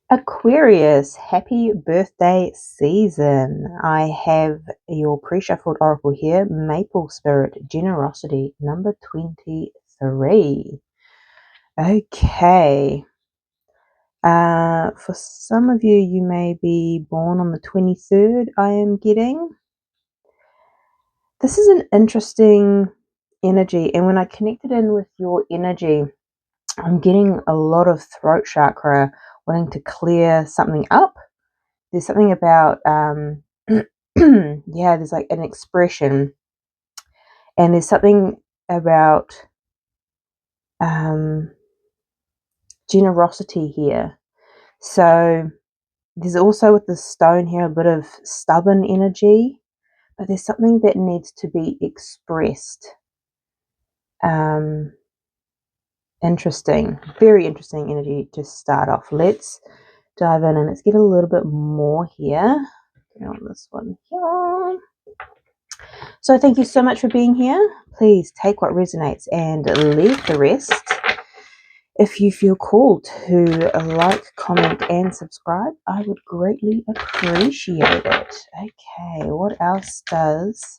Aquarius, happy birthday season. I have your pre-shuffled oracle here, Maple Spirit, Generosity, number 23. Okay. For some of you, you may be born on the 23rd, I am getting. This is an interesting energy, and when I connected in with your energy, I'm getting a lot of throat chakra, wanting to clear something up. There's something about yeah, there's like an expression, and there's something about generosity here. So there's also with the stone here a bit of stubborn energy, but there's something that needs to be expressed. Interesting, very interesting energy to start off. Let's dive in and let's get a little bit more here. Get on this one here. So thank you so much for being here. Please take what resonates and leave the rest. If you feel called to like, comment, and subscribe, I would greatly appreciate it. Okay, what else does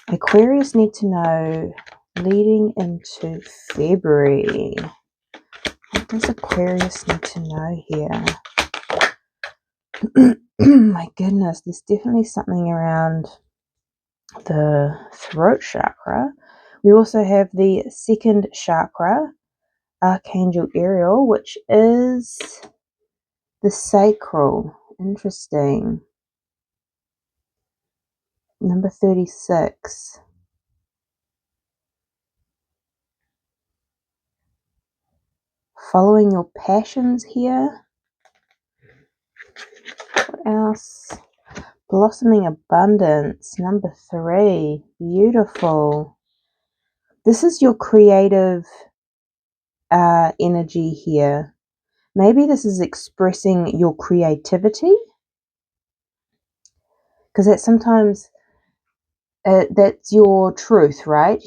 Aquarius need to know leading into February? What does Aquarius need to know here? My goodness, there's definitely something around the throat chakra. We also have the second chakra, Archangel Ariel, which is the sacral. Interesting. Number 36. Following your passions here. What else? Blossoming abundance. Number 3. Beautiful. This is your creative energy here. Maybe this is expressing your creativity, because that's sometimes that's your truth, right?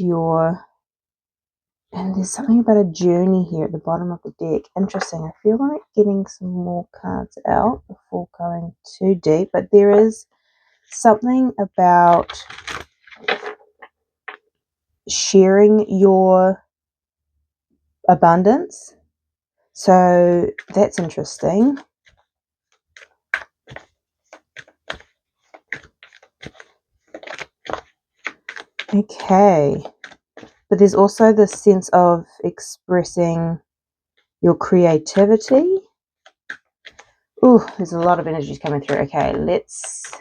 And there's something about a journey here at the bottom of the deck. Interesting. I feel like getting some more cards out before going too deep, but there is something about sharing your abundance. So that's interesting. Okay. But there's also this sense of expressing your creativity. Ooh, there's a lot of energies coming through. Okay, let's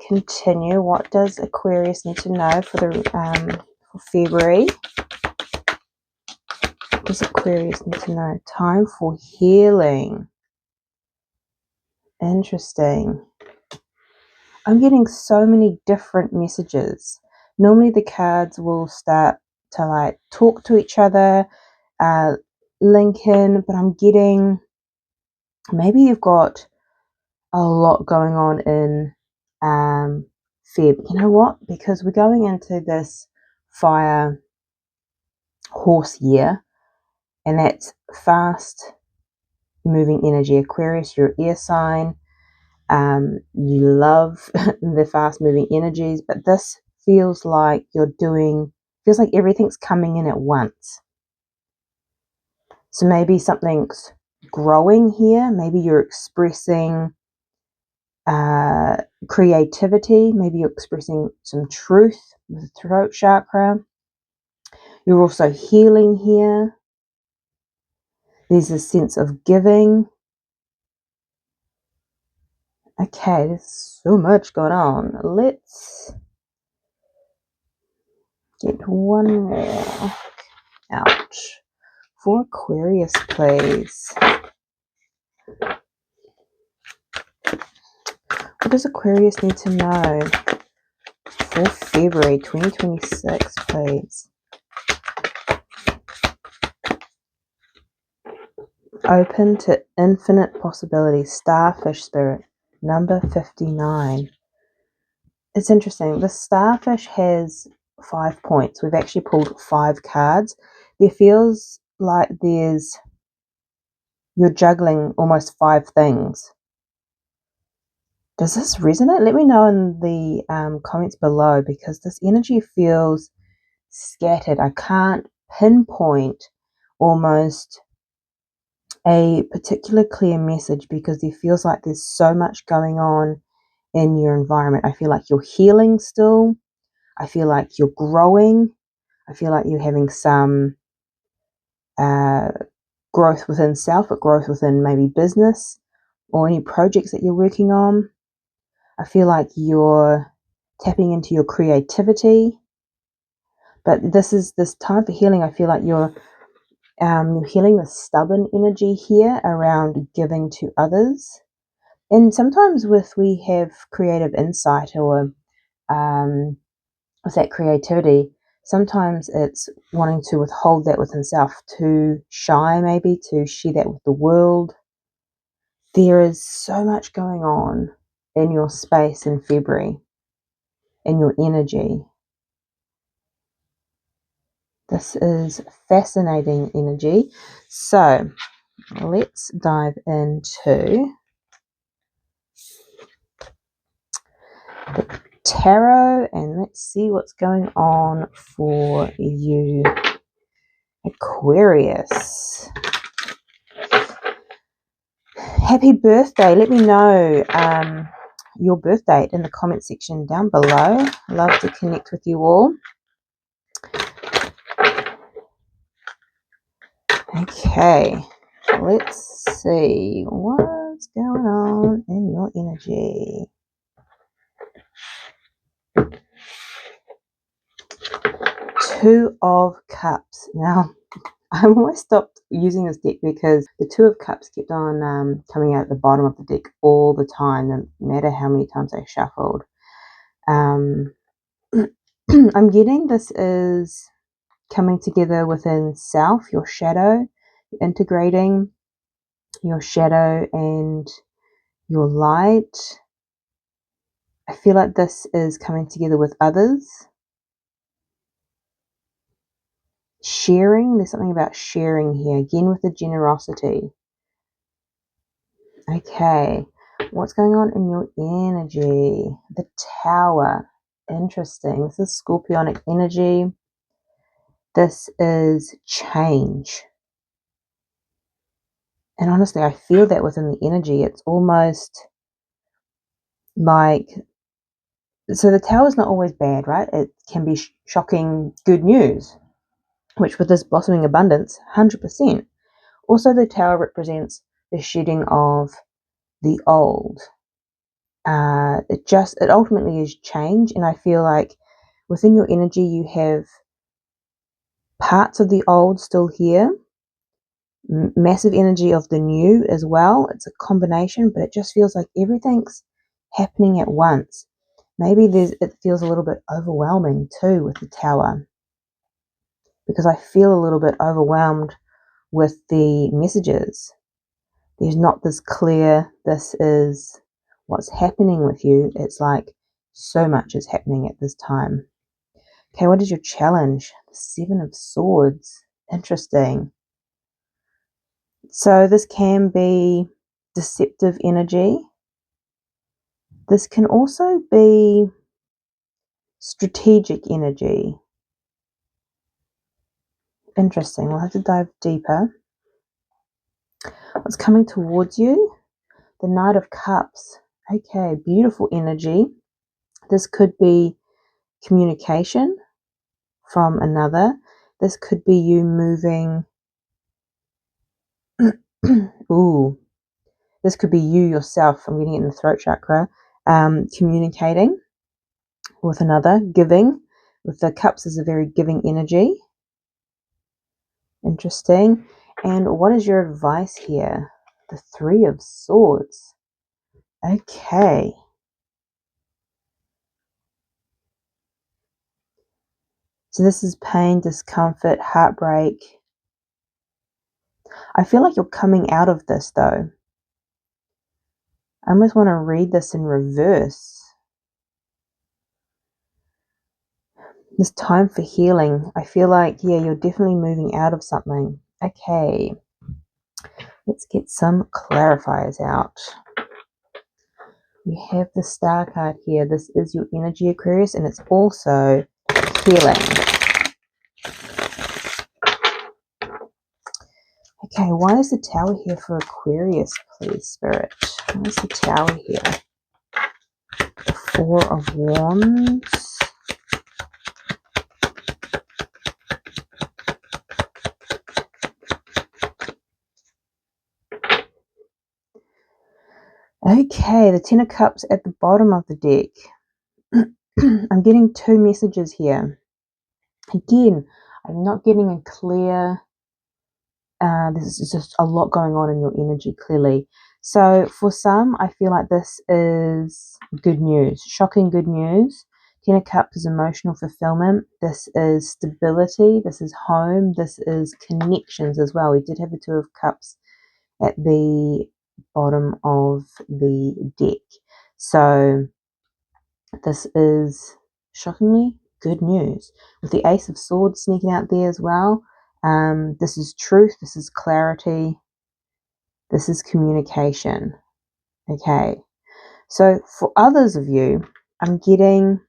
continue. What does Aquarius need to know for the for February? What does Aquarius need to know? Time for healing. Interesting. I'm getting so many different messages. Normally the cards will start to like talk to each other, link in, but I'm getting, maybe you've got a lot going on in Feb. You know what? Because we're going into this fire horse year, and that's fast moving energy. Aquarius, your air sign. You love the fast moving energies, but this feels like feels like everything's coming in at once. So maybe something's growing here. Maybe you're expressing creativity. Maybe you're expressing some truth with the throat chakra. You're also healing here. There's a sense of giving. Okay, there's so much going on. Let's get one more out for Aquarius, please. What does Aquarius need to know for February 2026, please? Open to infinite possibilities. Starfish spirit, number 59. It's interesting. The starfish has 5 points. We've actually pulled 5 cards. There feels like there's you're juggling almost 5 things. Does this resonate? Let me know in the comments below, because this energy feels scattered. I can't pinpoint almost a particular clear message, because there feels like there's so much going on in your environment. I feel like you're healing still. I feel like you're growing. I feel like you're having some growth within self, but growth within maybe business or any projects that you're working on. I feel like you're tapping into your creativity. But this time for healing. I feel like you're healing the stubborn energy here around giving to others. And sometimes we have creative insight, or with that creativity, sometimes it's wanting to withhold that within self, too shy maybe to share that with the world. There is so much going on in your space in February, in your energy. This is fascinating energy. So let's dive into the tarot and let's see what's going on for you, Aquarius. Happy birthday. Let me know your birth date in the comment section down below. Love to connect with you all. Okay, let's see what's going on in your energy. Two of Cups. Now, I almost stopped using this deck because the Two of Cups kept on coming out at the bottom of the deck all the time, no matter how many times I shuffled. I'm getting this is coming together within self, your shadow, integrating your shadow and your light. I feel like this is coming together with others. Sharing, there's something about sharing here, again with the generosity. Okay, what's going on in your energy? The Tower. Interesting. This is Scorpionic energy. This is change. And honestly, I feel that within the energy. It's almost like, so the Tower is not always bad, right? It can be shocking good news, which with this blossoming abundance, 100%. Also, the Tower represents the shedding of the old. It ultimately is change, and I feel like within your energy you have parts of the old still here, massive energy of the new as well. It's a combination, but it just feels like everything's happening at once. Maybe it feels a little bit overwhelming too with the Tower, because I feel a little bit overwhelmed with the messages. There's not this clear, this is what's happening with you. It's like so much is happening at this time. Okay, what is your challenge? The Seven of Swords. Interesting. So this can be deceptive energy. This can also be strategic energy. Interesting. We'll have to dive deeper. What's coming towards you? The Knight of Cups. Okay, beautiful energy. This could be communication from another. This could be you moving. Ooh, this could be you yourself. I'm getting it in the throat chakra. Communicating with another, giving. With the cups is a very giving energy. Interesting. And what is your advice here? The Three of Swords. Okay. So this is pain, discomfort, heartbreak. I feel like you're coming out of this though. I almost want to read this in reverse. This time for healing. I feel like, yeah, you're definitely moving out of something. Okay. Let's get some clarifiers out. We have the Star card here. This is your energy, Aquarius, and it's also healing. Okay, why is the Tower here for Aquarius, please, Spirit? Why is the Tower here? The Four of Wands. Okay, the Ten of Cups at the bottom of the deck. I'm getting two messages here. Again, I'm not getting a clear... this is just a lot going on in your energy, clearly. So for some, I feel like this is good news, shocking good news. Ten of Cups is emotional fulfillment. This is stability. This is home. This is connections as well. We did have the Two of Cups at the bottom of the deck. So this is shockingly good news. With the Ace of Swords sneaking out there as well. This is truth. This is clarity. This is communication. Okay. So for others of you, I'm getting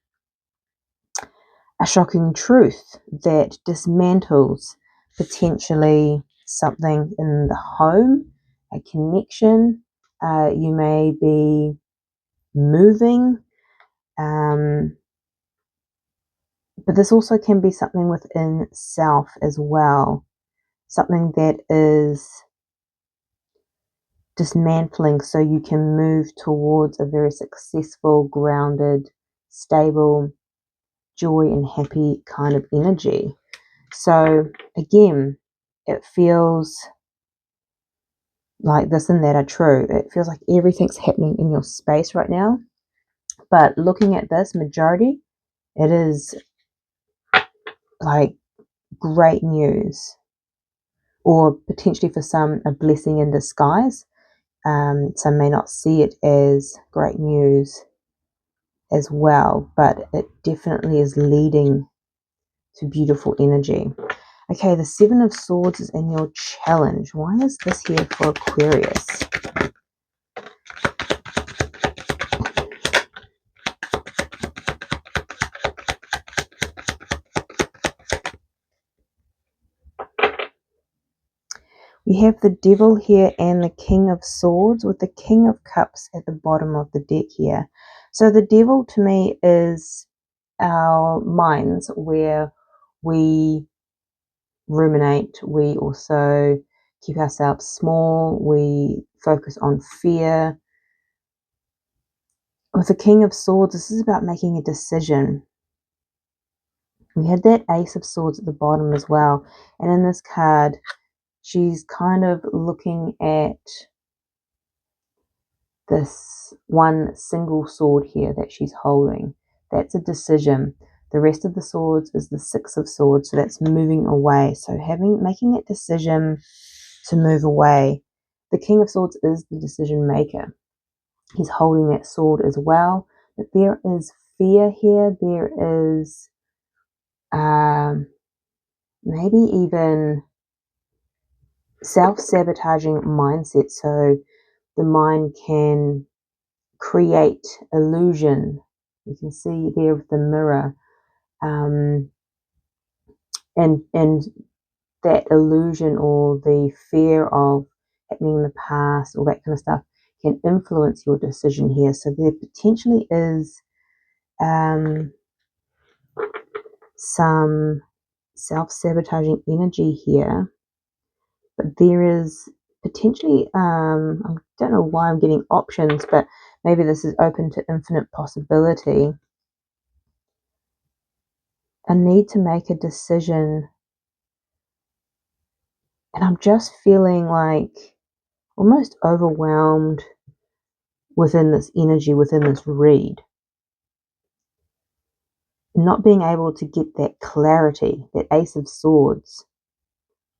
a shocking truth that dismantles potentially something in the home, a connection. You may be moving, but this also can be something within self as well, something that is dismantling so you can move towards a very successful, grounded, stable, joy and happy kind of energy. So again, it feels like this and that are true. It feels like everything's happening in your space right now. But looking at this majority, it is like great news, or potentially for some a blessing in disguise. Some may not see it as great news as well, but it definitely is leading to beautiful energy. Okay, the Seven of Swords is in your challenge. Why is this here for Aquarius? We have the Devil here and the King of Swords with the King of Cups at the bottom of the deck here. So the Devil to me is our minds, where we ruminate, we also keep ourselves small, we focus on fear. With the King of Swords, this is about making a decision. We had that Ace of Swords at the bottom as well, and in this card she's kind of looking at this one single sword here that she's holding. That's a decision. The rest of the swords is the Six of Swords, so that's moving away. So making that decision to move away. The King of Swords is the decision maker. He's holding that sword as well. But there is fear here. There is maybe even self-sabotaging mindset. So the mind can create illusion. You can see there with the mirror, and that illusion or the fear of happening in the past, all that kind of stuff, can influence your decision here. So there potentially is some self-sabotaging energy here, but there is potentially, I don't know why I'm getting options, but maybe this is open to infinite possibility. A need to make a decision, and I'm just feeling like almost overwhelmed within this energy, within this read. Not being able to get that clarity, that Ace of Swords,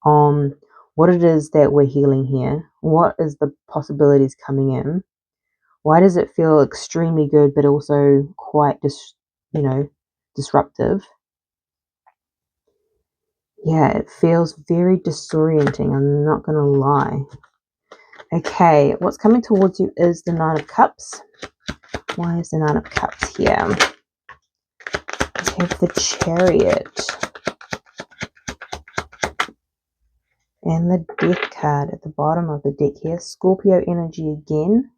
on what it is that we're healing here. What is the possibilities coming in? Why does it feel extremely good, but also quite disruptive? Yeah, it feels very disorienting. I'm not going to lie. Okay, what's coming towards you is the Nine of Cups. Why is the Nine of Cups here? We have the Chariot. And the Death card at the bottom of the deck here. Scorpio energy again.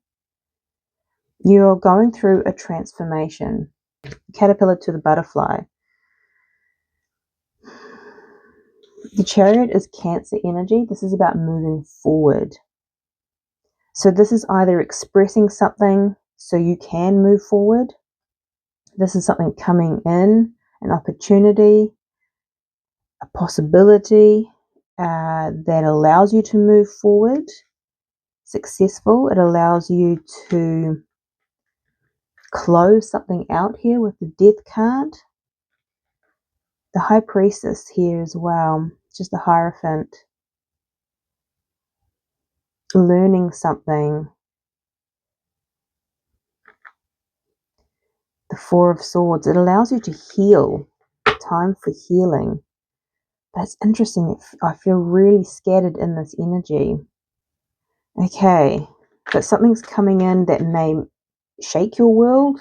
You're going through a transformation. Caterpillar to the butterfly. The Chariot is Cancer energy. This is about moving forward. So this is either expressing something so you can move forward. This is something coming in, an opportunity, a possibility that allows you to move forward. Successful. It allows you to close something out here with the Death card. The High Priestess here as well, just the Hierophant. Learning something. The Four of Swords. It allows you to heal. Time for healing. But it's interesting. I feel really scattered in this energy. Okay. But something's coming in that may shake your world.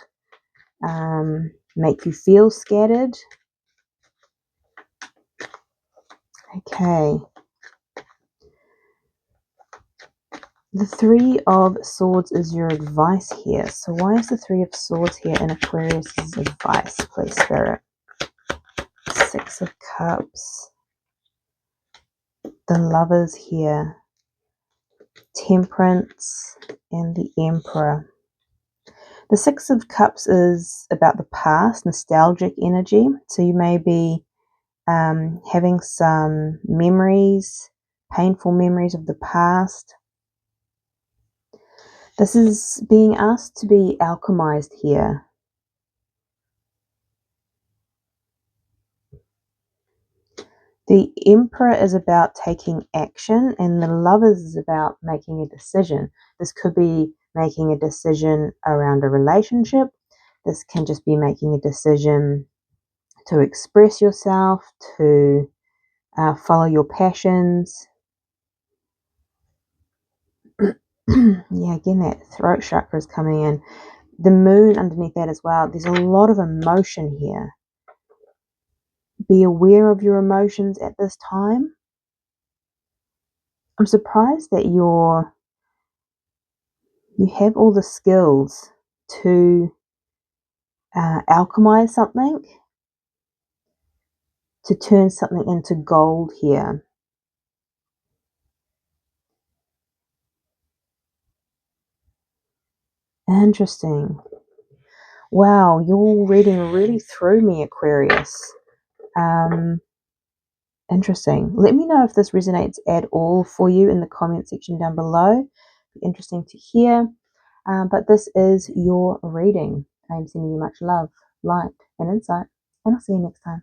Make you feel scattered. Okay. The Three of Swords is your advice here. So why is the Three of Swords here in Aquarius's advice, please, Spirit? Six of Cups. The Lovers here. Temperance and the Emperor. The Six of Cups is about the past, nostalgic energy. So you may be having some memories, painful memories of the past. This is being asked to be alchemized here. The Emperor is about taking action, and the Lovers is about making a decision. This could be making a decision around a relationship. This can just be making a decision to express yourself, to follow your passions. Yeah, again, that throat chakra is coming in. The moon underneath that as well. There's a lot of emotion here. Be aware of your emotions at this time. I'm surprised that you have all the skills to alchemize something, to turn something into gold here. Interesting. Wow, you're reading really through me, Aquarius. Interesting. Let me know if this resonates at all for you in the comment section down below. Interesting to hear. But this is your reading. I'm sending you much love, light, and insight, and I'll see you next time.